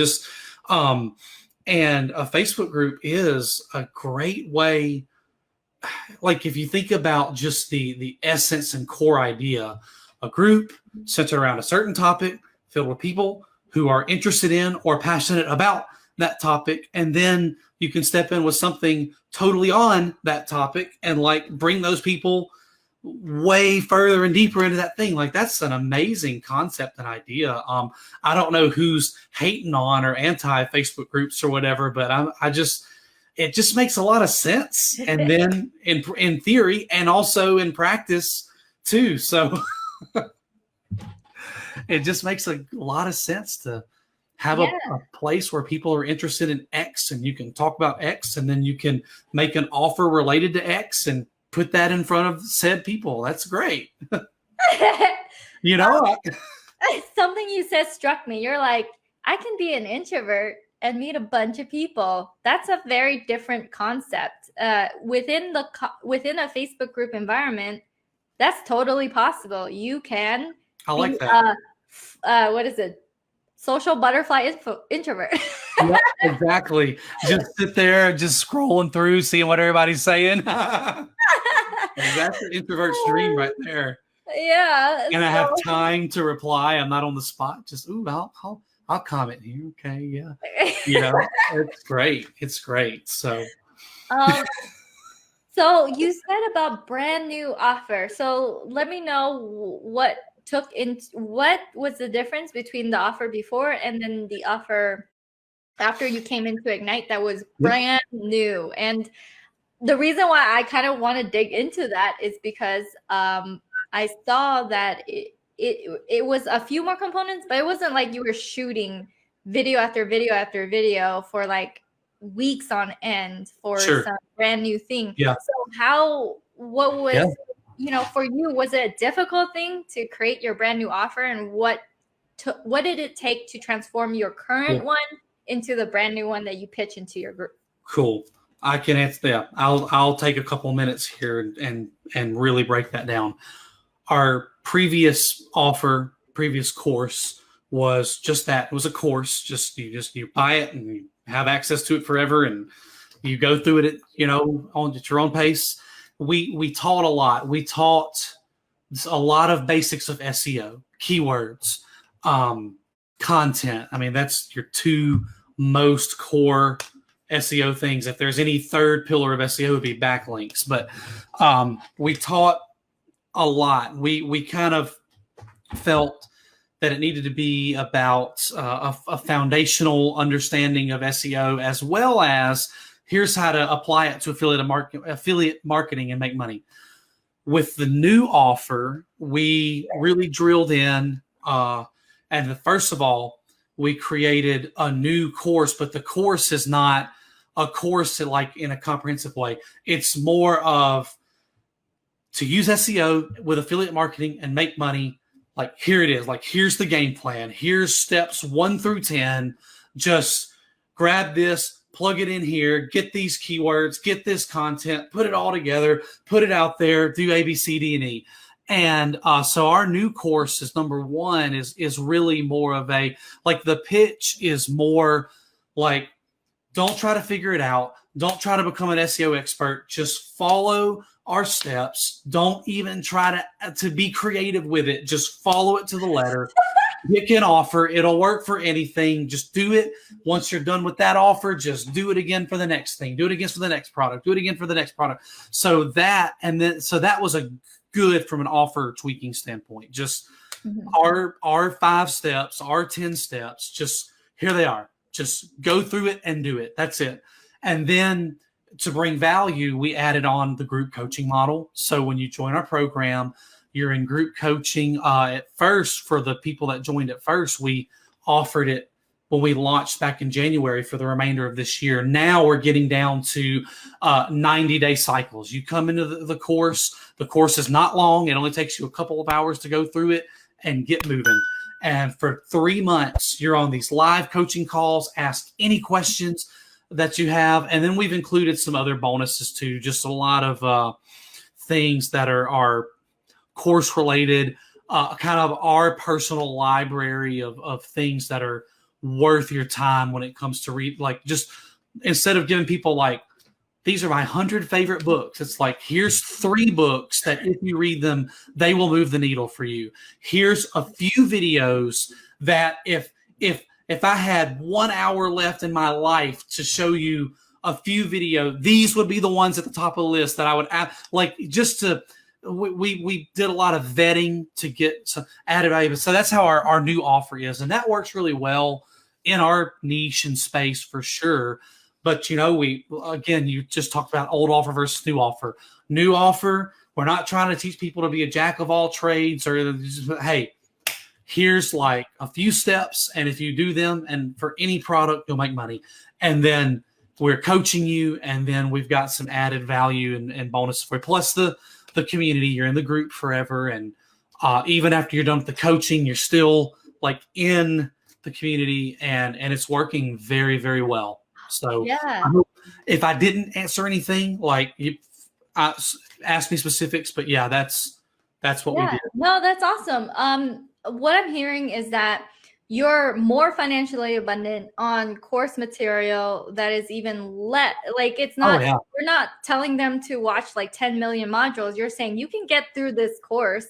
B: a Facebook group is a great way. Like, if you think about just the essence and core idea, a group centered around a certain topic, filled with people who are interested in or passionate about that topic, and then you can step in with something totally on that topic and, like, bring those people way further and deeper into that thing. Like, that's an amazing concept and idea. I don't know who's hating on or anti Facebook groups or whatever, but it just makes a lot of sense. And then in theory and also in practice too. So it just makes a lot of sense to have a place where people are interested in X, and you can talk about X, and then you can make an offer related to X and put that in front of said people. That's great.
A: Something you said struck me. You're like, I can be an introvert and meet a bunch of people. That's a very different concept. Within a Facebook group environment, that's totally possible. You can.
B: I like that.
A: What is it? Social butterfly introvert.
B: Yeah, exactly. Just sit there, just scrolling through, seeing what everybody's saying. That's the introvert's dream right there.
A: Yeah.
B: And I have time to reply. I'm not on the spot. Just, I'll comment here. Okay, yeah. It's great. It's great. So.
A: So you said about brand new offer. So let me know what was the difference between the offer before and then the offer after you came into Ignite that was brand new. And the reason why I kind of want to dig into that is because I saw that it was a few more components, but it wasn't like you were shooting video after video after video for like weeks on end for some brand new thing.
B: Yeah.
A: So what was, for you, was it a difficult thing to create your brand new offer, and what did it take to transform your current one into the brand new one that you pitch into your group? Cool.
B: I can answer that. I'll take a couple minutes here and really break that down. Our previous offer, previous course was just that. It was a course. You buy it and you have access to it forever, and you go through it, at your own pace. We taught a lot. We taught a lot of basics of SEO, keywords, content. I mean, that's your two most core SEO things. If there's any third pillar of SEO, it would be backlinks. But we taught a lot. We kind of felt that it needed to be about a foundational understanding of SEO, as well as here's how to apply it to affiliate marketing and make money. With the new offer, we really drilled in, and first of all, we created a new course, but the course is not a course like in a comprehensive way. It's more of to use SEO with affiliate marketing and make money. Like, here it is. Like, here's the game plan. Here's steps 1 through 10. Just grab this, plug it in here, get these keywords, get this content, put it all together, put it out there, do A, B, C, D, and E. And so our new course is number one is really more of a, like, the pitch is more like, don't try to figure it out. Don't try to become an SEO expert. Just follow our steps. Don't even try to be creative with it. Just follow it to the letter. Pick an offer. It'll work for anything. Just do it. Once you're done with that offer, just do it again for the next thing. Do it again for the next product. Do it again for the next product. So that was a good from an offer tweaking standpoint. Just our 5 steps, our 10 steps, just here they are. Just go through it and do it. That's it. And then to bring value, we added on the group coaching model. So when you join our program, you're in group coaching. At first, for the people that joined at first, we offered it when we launched back in January for the remainder of this year. Now we're getting down to 90-day cycles. You come into the course. The course is not long. It only takes you a couple of hours to go through it and get moving. And for 3 months, you're on these live coaching calls, ask any questions that you have. And then we've included some other bonuses too, just a lot of things that are course related, kind of our personal library of things that are worth your time when it comes to read. Like, just instead of giving people like, these are my 100 favorite books, it's like, here's 3 books that if you read them, they will move the needle for you. Here's a few videos that if I had 1 hour left in my life to show you a few videos, these would be the ones at the top of the list that I would add. Like, just to, we did a lot of vetting to get some added value. So that's how our new offer is. And that works really well in our niche and space for sure. But, you just talked about old offer versus new offer. New offer, we're not trying to teach people to be a jack of all trades or just, hey, here's like a few steps. And if you do them and for any product, you'll make money. And then we're coaching you. And then we've got some added value and bonus for you. Plus the community, you're in the group forever. And even after you're done with the coaching, you're still like in the community and it's working very, very well. So
A: yeah.
B: If I didn't answer anything, like you ask me specifics, but yeah, that's what we did.
A: No, that's awesome. What I'm hearing is that you're more financially abundant on course material that is even less, like it's not, we're not telling them to watch like 10 million modules. You're saying you can get through this course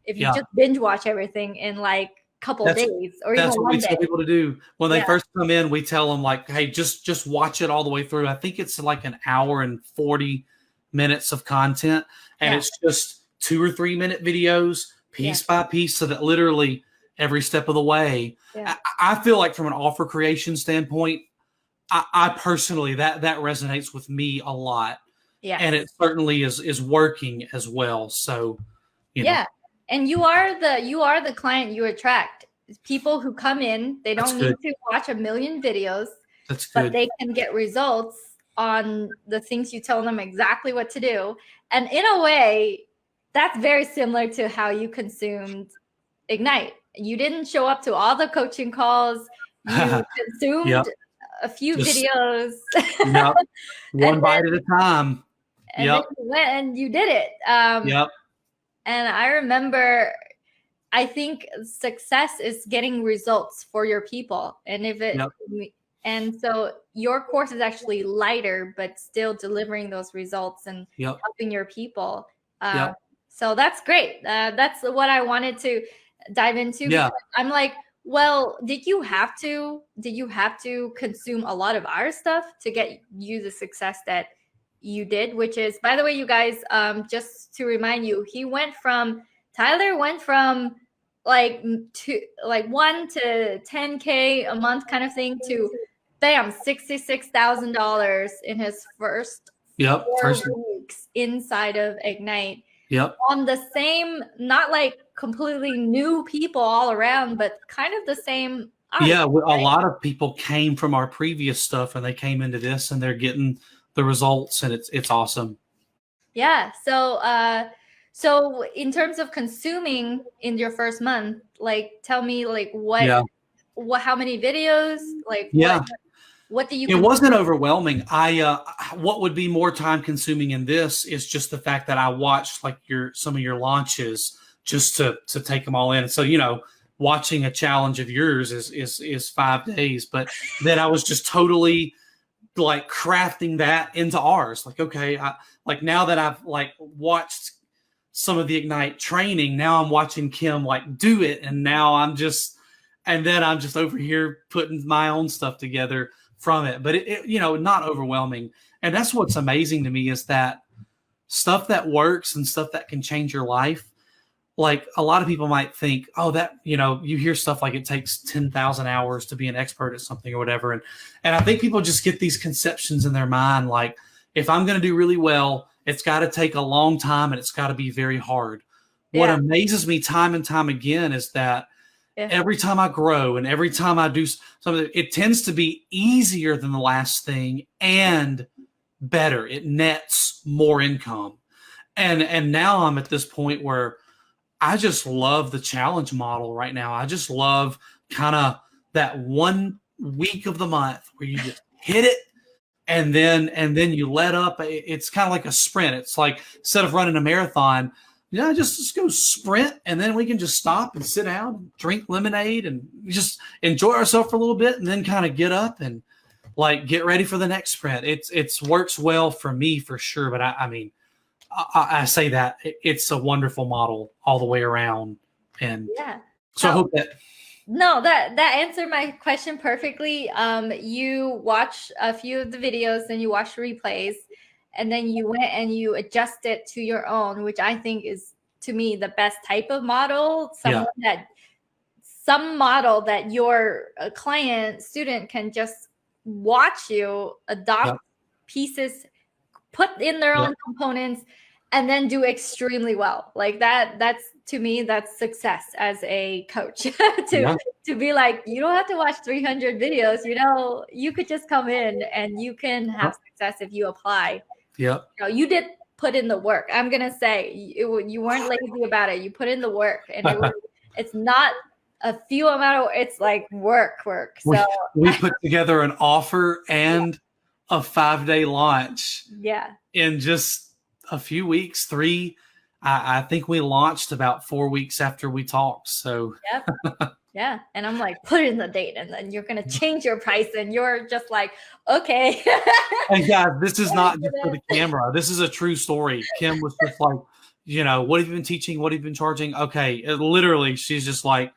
A: if you just binge watch everything in like couple days or even
B: that's what we tell people to do when they first come in. We tell them like, hey, just watch it all the way through. I think it's like an hour and 40 minutes of content, and it's just 2 or 3 minute videos piece by piece, so that literally every step of the way. I feel like from an offer creation standpoint, I personally that resonates with me a lot. And it certainly is working as well. So
A: and you are the client you attract. People who come in, they don't need to watch a million videos, but they can get results on the things you tell them exactly what to do. And in a way, that's very similar to how you consumed Ignite. You didn't show up to all the coaching calls. You consumed a few videos.
B: One bite at a time.
A: And then you went and you did it. And I remember I think success is getting results for your people. And if it, and so your course is actually lighter, but still delivering those results and helping your people. So that's great. That's what I wanted to dive into. Because I'm like, well, did you have to consume a lot of our stuff to get you the success that you did? Which is, by the way, you guys, just to remind you, Tyler went from like 1 to 10K a month kind of thing to bam, $66,000 in his first 4 weeks inside of Ignite. On the same, not like completely new people all around, but kind of the same.
B: A lot of people came from our previous stuff and they came into this and they're getting the results, and it's awesome.
A: Yeah. So in terms of consuming in your first month, like, tell me, like, how many videos, like, what do you?
B: It wasn't overwhelming. What would be more time consuming in this is just the fact that I watched like some of your launches just to take them all in. So, you know, watching a challenge of yours is 5 days, but then I was just totally like crafting that into ours. Like, okay, like now that I've like watched some of the Ignite training, now I'm watching Kim like do it, and then I'm just over here putting my own stuff together from it. But it you know, not overwhelming. And that's what's amazing to me, is that stuff that works and stuff that can change your life. Like a lot of people might think, oh, that, you know, you hear stuff like it takes 10,000 hours to be an expert at something or whatever. And I think people just get these conceptions in their mind. Like, if I'm going to do really well, it's got to take a long time and it's got to be very hard. What amazes me time and time again is that every time I grow and every time I do something, it tends to be easier than the last thing and better. It nets more income. And now I'm at this point where I just love the challenge model right now. I just love kind of that 1 week of the month where you just hit it and then you let up. It's kind of like a sprint. It's like, instead of running a marathon, just go sprint, and then we can just stop and sit down and drink lemonade and just enjoy ourselves for a little bit, and then kind of get up and like get ready for the next sprint. It's works well for me for sure. But I mean, I say that it's a wonderful model all the way around. And so I hope that.
A: No, that answered my question perfectly. You watch a few of the videos, then you watch replays, and then you went and you adjust it to your own, which I think is, to me, the best type of model. Some model that your student can just watch you adopt pieces, put in their own components, and then do extremely well. Like that's, to me, that's success as a coach. to be like, you don't have to watch 300 videos. You know, you could just come in and you can have success if you apply. You know, you did put in the work. I'm gonna say you weren't lazy about it. You put in the work, and it's not a few amount of, it's like work. So
B: we put together an offer and a 5-day launch. In just a few weeks, 3. I think we launched about 4 weeks after we talked. So
A: and I'm like, put in the date, and then you're gonna change your price, and you're just like, okay.
B: And guys, this is not just for the camera. This is a true story. Kim was just like, you know, what have you been teaching? What have you been charging? Okay, literally, she's just like,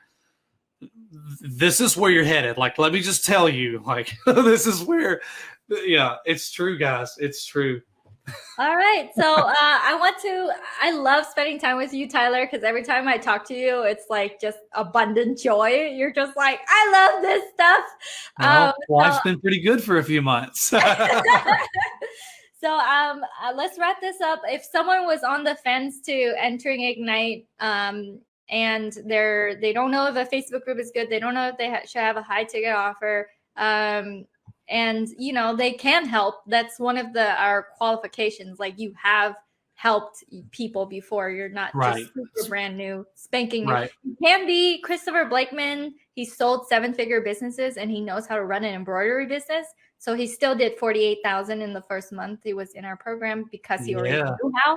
B: this is where you're headed. Like, let me just tell you, like, this is where. Yeah, it's true, guys. It's true.
A: All right. So I love spending time with you, Tyler, because every time I talk to you, it's like just abundant joy. You're just like, I love this stuff.
B: Life's been pretty good for a few months.
A: So let's wrap this up. If someone was on the fence to entering Ignite, and they don't know if a Facebook group is good, they don't know if they should have a high ticket offer, and you know, they can help. That's one of our qualifications. Like, you have helped people before. You're not just super brand new, spanking new. You can be Christopher Blakeman. He sold 7-figure businesses, and he knows how to run an embroidery business. So he still did $48,000 in the first month he was in our program, because he already knew how.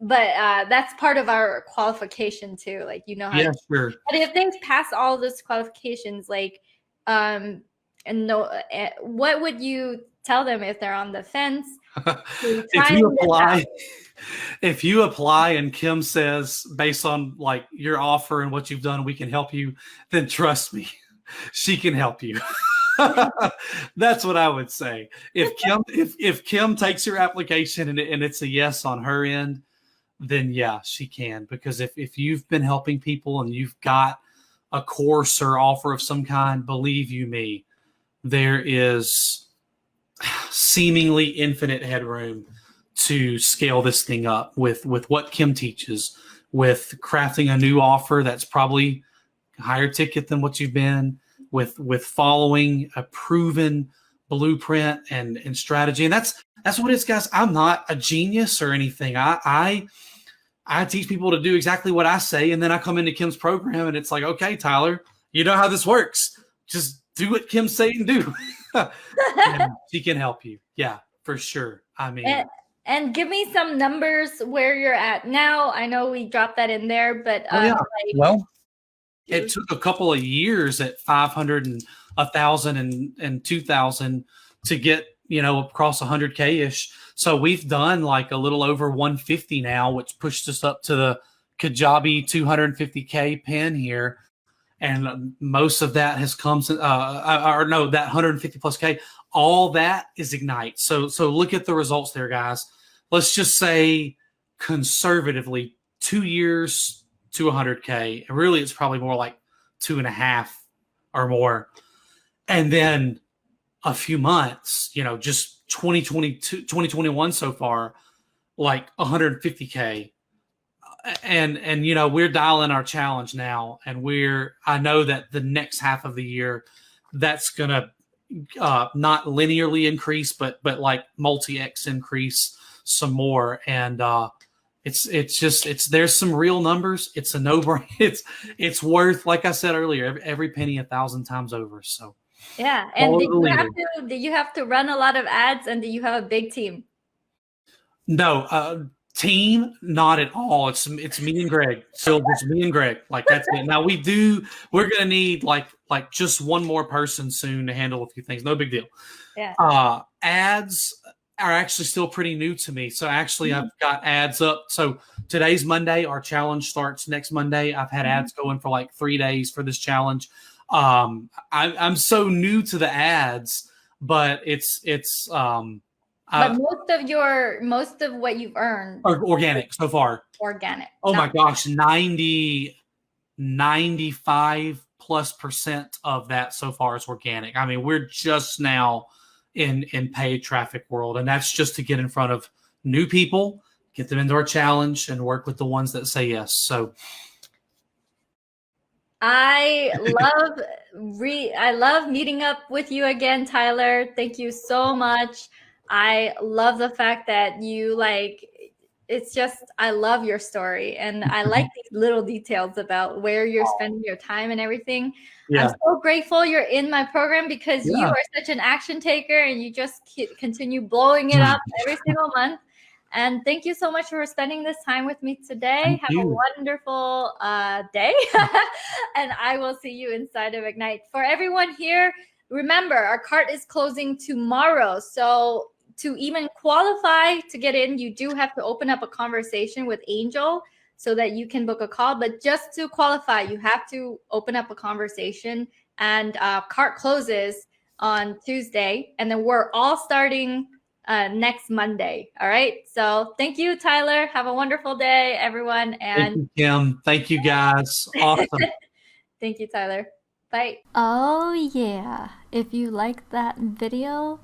A: that's part of our qualification too. Like, you know how
B: Yeah,
A: to,
B: sure.
A: but if they pass all those qualifications, like, and no, what would you tell them if they're on the fence
B: If you
A: trying this out?
B: apply, if you apply and Kim says, based on like your offer and what you've done, we can help you, then trust me, she can help you. That's what I would say. If Kim takes your application and it's a yes on her end, then yeah, she can. Because if you've been helping people and you've got a course or offer of some kind, believe you me, there is seemingly infinite headroom to scale this thing up with what Kim teaches, with crafting a new offer that's probably higher ticket than what you've been, with following a proven blueprint and strategy. And that's what it is, guys. I'm not a genius or anything. I teach people to do exactly what I say, and then I come into Kim's program and it's like, okay, Tyler, you know how this works. Just do what Kim's saying do. And she can help you. Yeah, for sure. I mean,
A: and give me some numbers where you're at now. I know we dropped that in there, but
B: yeah.
A: like,
B: Well, it took a couple of years at 500 and 1,000 and 2,000 to get, across 100K ish. So we've done like a little over 150 now, which pushed us up to the Kajabi 250K pin here. And most of that has come, that 150 plus K, all that is Ignite. So look at the results there, guys. Let's just say conservatively 2 years to 100K. And really, it's probably more like 2.5 or more. And then a few months, just 2022, 2021 so far, like 150K. And we're dialing our challenge now, and I know that the next half of the year, that's gonna not linearly increase, but like multi-X increase some more. And there's some real numbers. It's a no-brainer. It's worth, like I said earlier, every penny 1,000 times over. So
A: yeah. And do you have to run a lot of ads, and do you have a big team?
B: No, team, not at all. It's me and Greg. Still just me and Greg. Like, that's it. Now we're gonna need like just one more person soon to handle a few things. No big deal.
A: Yeah.
B: Ads are actually still pretty new to me. So actually I've got ads up. So today's Monday. Our challenge starts next Monday. I've had ads going for like 3 days for this challenge. I'm so new to the ads, but it's
A: but most of what you've earned
B: are organic so far.
A: Organic.
B: Oh my gosh, 95+% of that so far is organic. I mean, we're just now in paid traffic world, and that's just to get in front of new people, get them into our challenge, and work with the ones that say yes. So
A: I love meeting up with you again, Tyler. Thank you so much. I love the fact that you it's just, I love your story, and I like these little details about where you're spending your time and everything. Yeah. I'm so grateful you're in my program, because you are such an action taker, and you just continue blowing it up every single month. And thank you so much for spending this time with me today. Have a wonderful day. And I will see you inside of Ignite. For everyone here, remember, our cart is closing tomorrow. So to even qualify to get in, you do have to open up a conversation with Angel so that you can book a call. But just to qualify, you have to open up a conversation. And cart closes on Tuesday. And then we're all starting next Monday. All right. So thank you, Tyler. Have a wonderful day, everyone. And
B: thank you, Kim. Thank you, guys. Awesome.
A: Thank you, Tyler. Bye.
C: Oh yeah. If you like that video,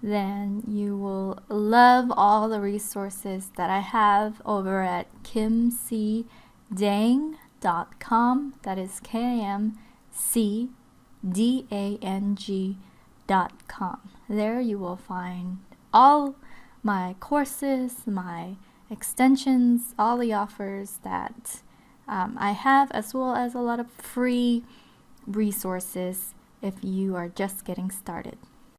C: then you will love all the resources that I have over at kimcdang.com. That is KIMCDANG.com. There you will find all my courses, my extensions, all the offers that I have, as well as a lot of free resources if you are just getting started.